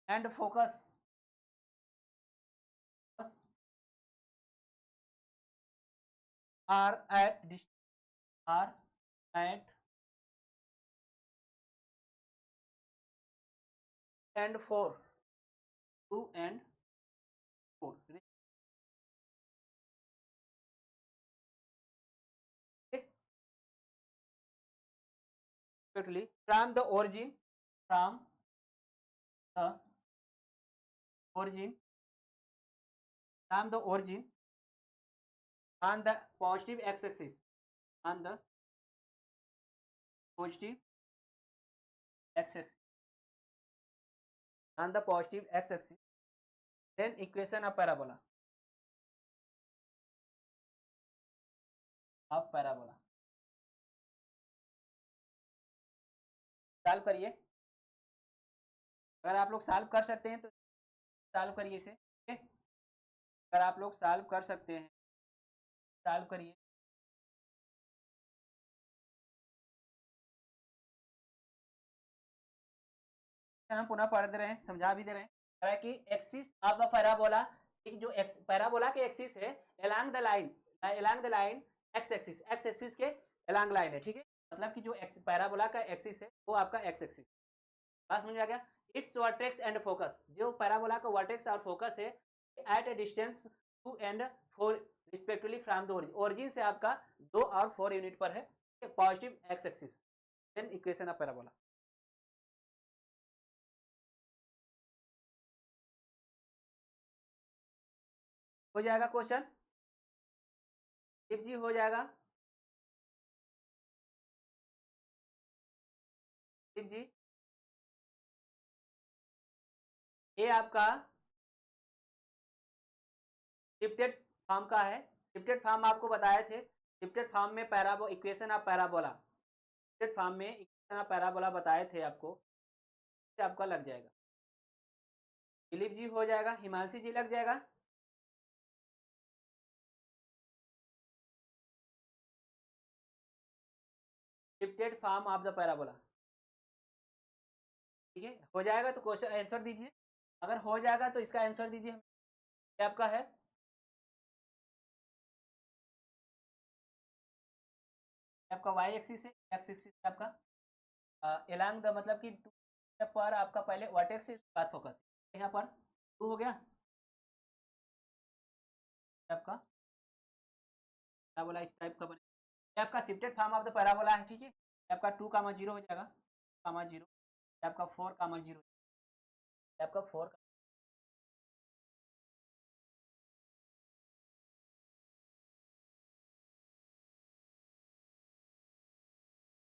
and focus are at at and 4, 2 and 4, respectively from the origin the origin from the origin on the positive x-axis, on the positive x-axis, on the positive x-axis, then equation of parabola solve करिए। अगर आप लोग solve कर सकते हैं तो solve करिए इसे, ठीक है। अगर आप लोग सॉल्व कर सकते हैं सॉल्व करिए। हम पुनः पढ़ दे रहे हैं, समझा भी दे रहे हैं कि एक्सिस ऑफ द पैराबोला, जो पैराबोला के एक्सिस है along the line x axis के अलोंग लाइन है, ठीक है। मतलब कि जो पैराबोला का एक्सिस है वो आपका एक्स एक्सिस, बात समझ में आ गया। इट्स वर्टेक्स एंड फोकस, जो पैराबोला का वर्टेक्स और फोकस है at a distance 2 and 4 respectively from the origin से आपका 2 और 4 यूनिट पर है, positive x axis, then equation of parabola. हो जाएगा क्वेश्चन, जी हो जाएगा जी। ये आपका शिफ्टेड फॉर्म का है, शिफ्टेड फॉर्म आपको बताए थे। शिफ्टेड फॉर्म में equation of parabola, shifted form में इक्वेशन ऑफ पैराबोला बताए थे आपको, आपका लग जाएगा। दिलीप जी हो जाएगा, हिमांशी जी लग जाएगा। Shifted form of the parabola, ठीक है। हो जाएगा तो क्वेश्चन आंसर दीजिए, अगर हो जाएगा तो इसका आंसर दीजिए। क्या आपका है, आपका वाई एक्सिस है, एक्स एक्सिस आपका एलॉन्ग द, मतलब कि पर आपका पहले वर्टेक्स से बाद फोकस, यहाँ पर 2 हो गया आपका पैराबोला, इस टाइप का बने। आपका shifted form of the parabola है, ठीक है। आपका 2, 0 हो जाएगा, 0, आपका 4, 0, आपका 4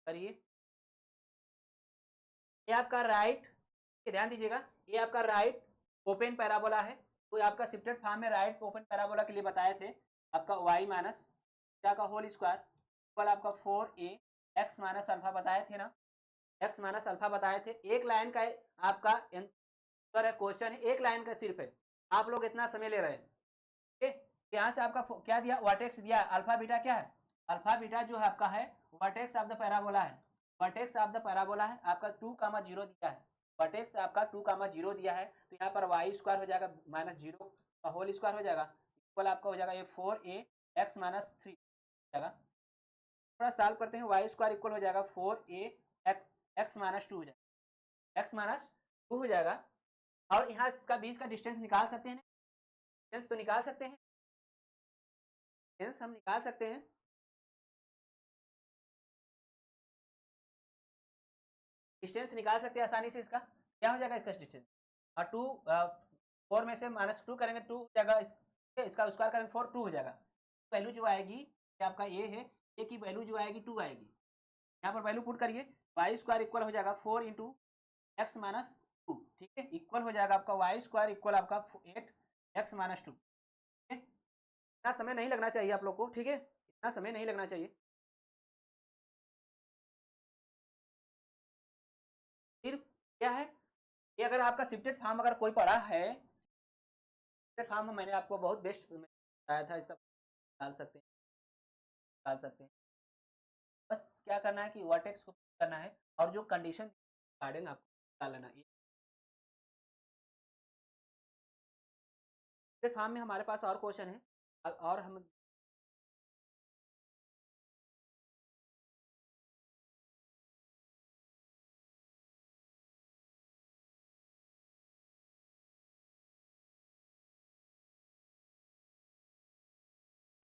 करिए। ये आपका राइट, ध्यान दीजिएगा, ये आपका राइट ओपन पैराबोला है, तो आपका शिफ्टेड फॉर्म में राइट ओपन पैराबोला के लिए बताए थे आपका y माइनस क्या का होल स्क्वायर इक्वल आपका 4a x माइनस अल्फा बताए थे ना, x माइनस अल्फा बताए थे। एक लाइन का आपका क्वेश्चन है, एक लाइन का सिर्फ है, आप लोग इतना समय ले रहे हैं, ठीक है। यहाँ से आपका क्या दिया, वर्टेक्स दिया, अल्फा बीटा क्या है, अल्फा बीटा जो है आपका है वर्टेक्स ऑफ द पैराबोला है, वर्टेक्स ऑफ द पैराबोला है आपका 2, 0 दिया है, वर्टेक्स आपका 2, 0 दिया है, तो यहाँ पर वाई स्क्वायर हो जाएगा माइनस 0 का होल स्क्वायर हो जाएगा, इक्वल आपका हो जाएगा ये 4a x माइनस 3 जाएगा। थोड़ा सॉल्व करते हैं, वाई स्क्वायर इक्वल हो जाएगा 4a x माइनस 2 हो जाएगा, x माइनस 2 हो जाएगा। और यहाँ इसका बीच का डिस्टेंस निकाल सकते हैं, डिस्टेंस तो निकाल सकते हैं, डिस्टेंस हम निकाल सकते हैं, डिस्टेंस निकाल सकते हैं आसानी से। इसका क्या हो जाएगा, इसका डिस्टेंस और 2 4 में से -2 करेंगे 2 हो जाएगा, इसका स्क्वायर करेंगे 4, 2 हो जाएगा। वैल्यू जो आएगी आपका ये है, ए की वैल्यू जो आएगी 2 आएगी, यहाँ पर वैल्यू पुट करिए, वाई स्क्वायर इक्वल हो जाएगा 4 इंटू एक्स माइनस 2, ठीक है, इक्वल हो जाएगा आपका वाई स्क्वायर इक्वल आपका 8 एक्स माइनस 2, ठीक है। इतना समय नहीं लगना चाहिए आप लोग को, ठीक है, इतना समय नहीं लगना चाहिए। फिर क्या है, ये अगर आपका शिफ्टेड फॉर्म अगर कोई पढ़ा है, शिफ्टेड फॉर्म मैंने आपको बहुत बेस्ट बताया था, इसका डाल सकते हैं, डाल सकते हैं। बस क्या करना है कि वर्टेक्स को करना है और जो कंडीशन गार्डन आपको डाल लेना है। शिफ्टेड फॉर्म में हमारे पास और क्वेश्चन है और हम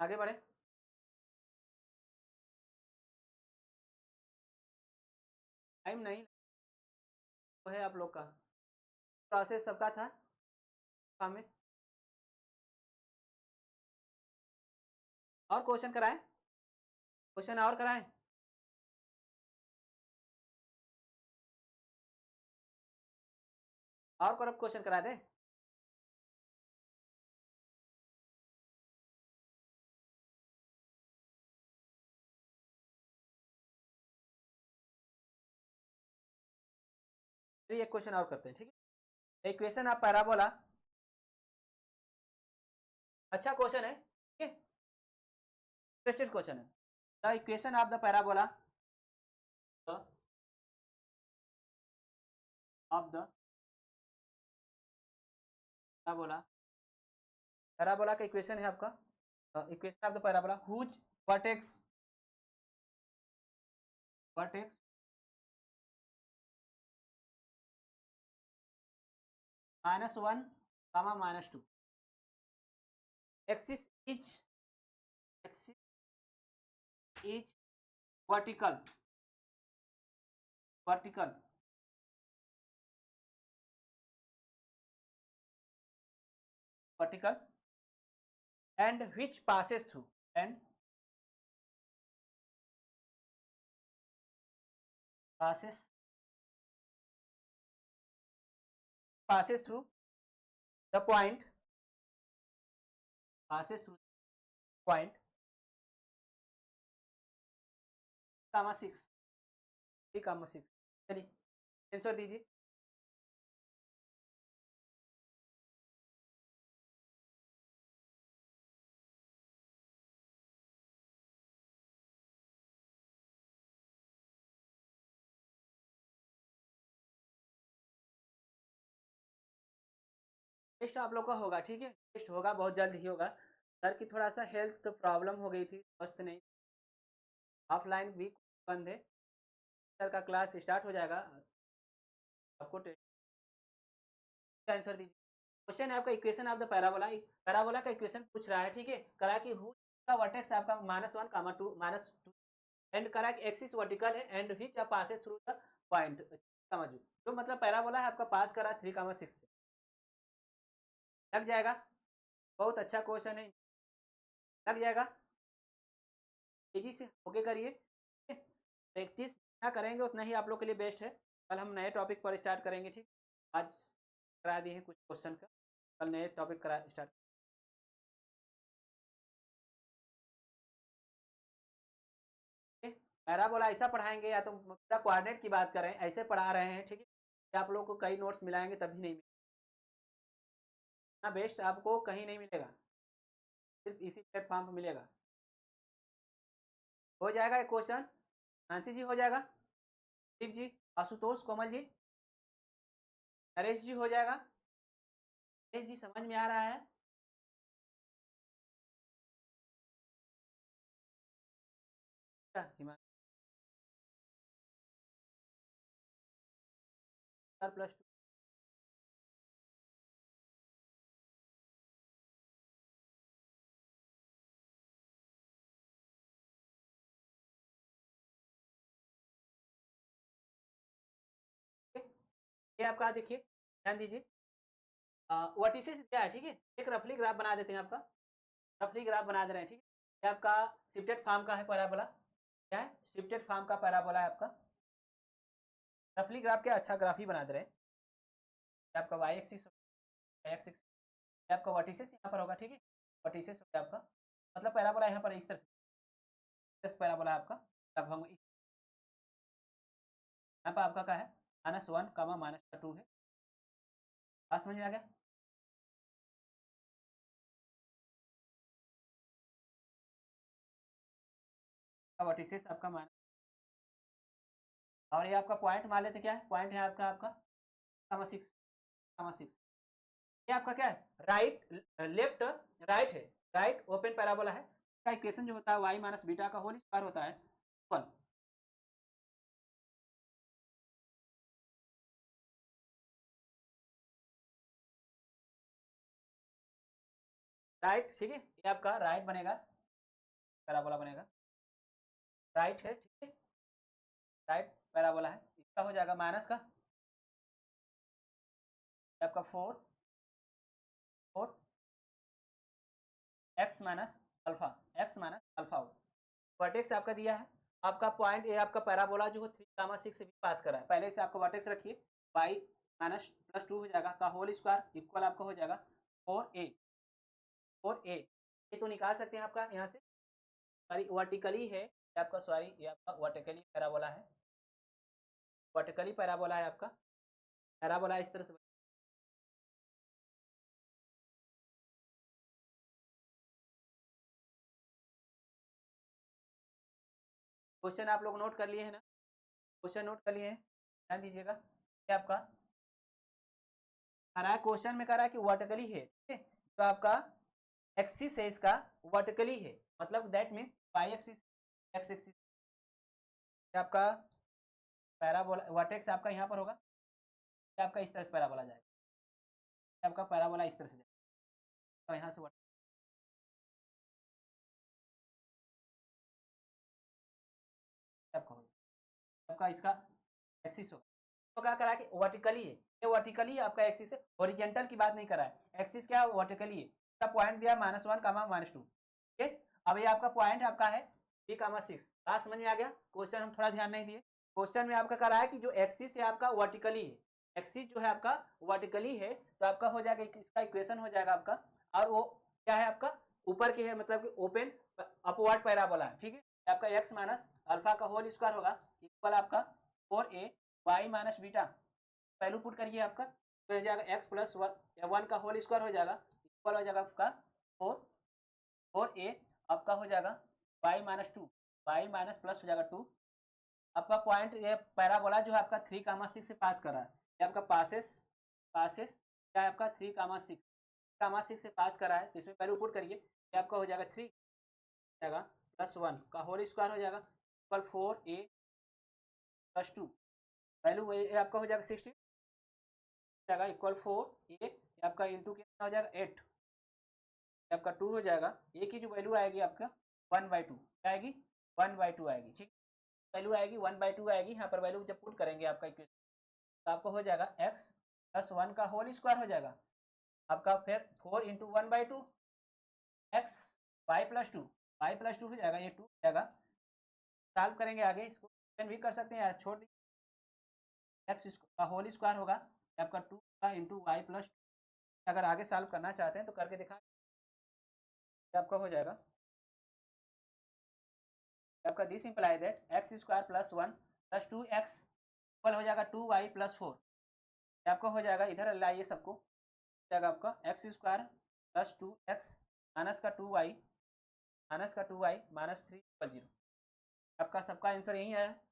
आगे बढ़े। टाइम नहीं वो है आप लोग का प्रोसेस सबका था काम में। और क्वेश्चन कराएं, क्वेश्चन और कराएं। और करप क्वेश्चन करा दे। एक क्वेश्चन और करते हैं, ठीक है। इक्वेशन ऑफ पैराबोला, अच्छा क्वेश्चन है, ठीक है, इंटरेस्टेड क्वेश्चन है। The equation of the parabola of the parabola, parabola का इक्वेशन है आपका, equation of the parabola whose vertex -1, -2, axis is vertical and which passes through and passes through the point, comma 6, 3,6। चलिए answer दीजिए। Test आप लोग का होगा, ठीक है, टेस्ट होगा, बहुत जल्द ही होगा। सर की थोड़ा सा हेल्थ प्रॉब्लम हो गई थी, स्वस्थ नहीं, ऑफलाइन वीक बंद है। सर का क्लास स्टार्ट हो जाएगा, आपको टेस्ट आंसर दीजिए। क्वेश्चन है आपका equation of the parabola, parabola का इक्वेशन पूछ रहा है, ठीक है। करा कि हु का वर्टेक्स आपका -1, -2 एंड करा कि एक्सिस वर्टिकल है and which passes through the point, समझो जो मतलब पैराबोला है आपका पास करा 3,6 से, लग जाएगा। बहुत अच्छा क्वेश्चन है, लग जाएगा, तेजी से होके करिए, प्रैक्टिस जितना करेंगे उतना ही आप लोग के लिए बेस्ट है। कल हम नए टॉपिक पर स्टार्ट करेंगे, ठीक, आज करा दिए हैं कुछ क्वेश्चन का, कल नए टॉपिक करा स्टार्ट। पैराबोला ऐसा पढ़ाएंगे या तो पूरा कोऑर्डिनेट की बात करें, ऐसे पढ़ा रहे हैं, ठीक है, कि आप लोग को कई नोट्स मिलाएंगे तभी नहीं मिलेगा, बेस्ट आपको कहीं नहीं मिलेगा, सिर्फ इसी प्लेटफॉर्म पर मिलेगा। हो जाएगा एक क्वेश्चन, नांसी जी हो जाएगा, दीप जी, आशुतोष, कोमल जी, नरेश जी हो जाएगा। नरेश जी समझ में आ रहा है? हिमांशु सर +2, ये आपका देखिए, ध्यान दीजिए, वर्टिसेस क्या है, ठीक है, एक रफली ग्राफ बना देते हैं आपका, रफली ग्राफ बना दे रहे हैं, ठीक है। ये आपका शिफ्टेड फॉर्म का है पैराबोला, क्या है, शिफ्टेड फॉर्म का पैराबोला है आपका, रफली ग्राफ क्या अच्छा ग्राफ ही बना दे रहे हैं। ये आपका वाई एक्सिस, एक्सिस, ये आपका वर्टिसेस यहाँ पर होगा, ठीक है, वर्टिसेस हो गया आपका, मतलब पैराबोला यहाँ पर इस तरह से पैराबोला आपका लगभग यहाँ पर आपका क्या है, -1, -2 है। बात समझ में आ गया? वर्टिसेस आपका माइनस, और ये आपका पॉइंट मान लेते क्या है, पॉइंट है आपका -6, ये आपका क्या है, राइट लेफ्ट राइट है, राइट ओपन पैराबोला है, का इक्वेशन जो होता है y माइनस बीटा का होल स्क्वायर होता है 1, राइट, ठीक है, ये आपका राइट बनेगा, पैराबोला बनेगा, राइट है, ठीक है, राइट पैराबोला है। इसका हो जाएगा माइनस का आपका 4 एक्स माइनस अल्फा वर्टेक्स आपका दिया है। आपका पॉइंट ए आपका पैराबोला जो 3, 6 से भी पास कर रहा है। पहले से आपका वर्टेक्स रखिए, y माइनस प्लस 2 हो जाएगा का होल स्क्वायर इक्वल आपका हो जाएगा 4a। ये तो निकाल सकते हैं आपका यहाँ से, सॉरी वर्टिकली है आपका, सॉरी ये आपका वर्टिकली पैराबोला है, वर्टिकली पैराबोला है आपका। पैराबोला इस तरह से क्वेश्चन आप लोग नोट कर लिए हैं ना, क्वेश्चन नोट कर लिए हैं, ध्यान दीजिएगा। क्या आपका कह रहा है, क्वेश्चन में कह रहा है कि वर्टिकली है, ठीक है, तो आपका एक्सिस है इसका वर्टिकली है, मतलब that means Y axis X axis आपका पैराबोला वर्टेक्स आपका यहाँ पर होगा, आपका इस तरह से पैराबोला जाएगा, आपका पैराबोला इस तरह से जाएगा, तो यहाँ से आपका इसका एक्सिस होगा। तो क्या करा कि वर्टिकली है, ये वर्टिकली आपका एक्सिस है, हॉरिजॉन्टल की बात नहीं करा है, एक्सिस क्या है वर्टिकली है। इसका पॉइंट दिया -1 -2, ठीक है। अब ये आपका पॉइंट आपका है 3, 6, बात समझ में आ गया। क्वेश्चन हम थोड़ा ध्यान नहीं दिए, क्वेश्चन में आपका करा है कि जो एक्सिस है आपका वर्टिकली है, एक्सिस जो है आपका वर्टिकली है, तो आपका हो जाएगा इसका इक्वेशन हो जाएगा आपका, और वो क्या है आपका ऊपर की है, मतलब कि ओपन अपवर्ड पैराबोला है, ठीक है। आपका x माइनस अल्फा का होल स्क्वायर होगा इक्वल आपका 4a y minus beta, value put करिए आपका, तो हो जाएगा x प्लस 1 का होल स्क्वायर हो जाएगा इक्वल हो जाएगा आपका 4a आपका हो जाएगा y minus 2, y minus plus हो जाएगा 2। आपका पॉइंट ये पैराबोला जो है आपका 3, 6 से पास कर रहा है, ये आपका पासेस क्या है आपका 3, 6 से पास कर रहा है, तो इसमें वैल्यू पुट करिए, ये आपका हो जाएगा 3 जाएगा प्लस 1 का होल स्क्वायर हो जाएगा इक्वल 4a प्लस 2, वैल्यू ये आपका हो जाएगा 60 जाएगा इक्वल 4a आपका इंटू कितना हो जाएगा 8, आपका 2 हो जाएगा, ए की जो वैल्यू आएगी आपका 1/2 क्या आएगी 1/2 आएगी, ठीक, वैल्यू आएगी 1/2 आएगी। यहाँ पर वैल्यू जब पुट करेंगे आपका इक्वेशन, तो आपको हो जाएगा x प्लस 1 का होल स्क्वायर हो जाएगा आपका, फिर 4 इंटू 1/2 x y प्लस 2 हो जाएगा, ये 2 हो जाएगा। सॉल्व करेंगे आगे, इसको भी कर सकते हैं, छोड़ दीजिए, एक्स का होल स्क्वायर होगा आपका 2 का इंटू वाई प्लस, अगर आगे सॉल्व करना चाहते हैं तो करके दिखा, आपका हो जाएगा आपका this imply that x square plus 1 plus 2x equal हो जाएगा 2y प्लस 4, आपका हो जाएगा, इधर लाइए सबको, हो जाएगा आपका x square plus 2x minus का 2y माइनस 3 इक्वल 0। आपका सबका आंसर यही है,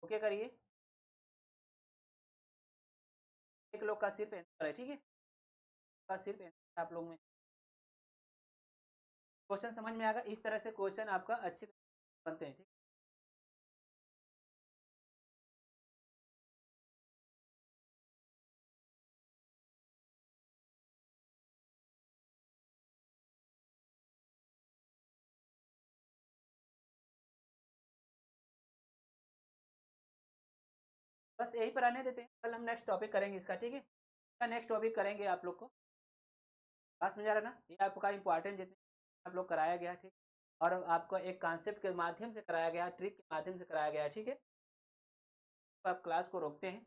ओके करिए, एक लोग का सिर्फ आंसर है, ठीक है, का सिर्फ आंसर आप लोग में क्वेश्चन समझ में आएगा, इस तरह से क्वेश्चन आपका अच्छे बनते हैं, ठीक। बस यही पर आने देते हैं, कल हम नेक्स्ट टॉपिक करेंगे इसका, ठीक है, नेक्स्ट टॉपिक करेंगे आप लोग को, बात समझा रहा ना, ये आपका इंपॉर्टेंट जितने आप लोग कराया गया, ठीक, और आपको एक कॉन्सेप्ट के माध्यम से कराया गया, ट्रिक के माध्यम से कराया गया, ठीक है। तो आप क्लास को रोकते हैं।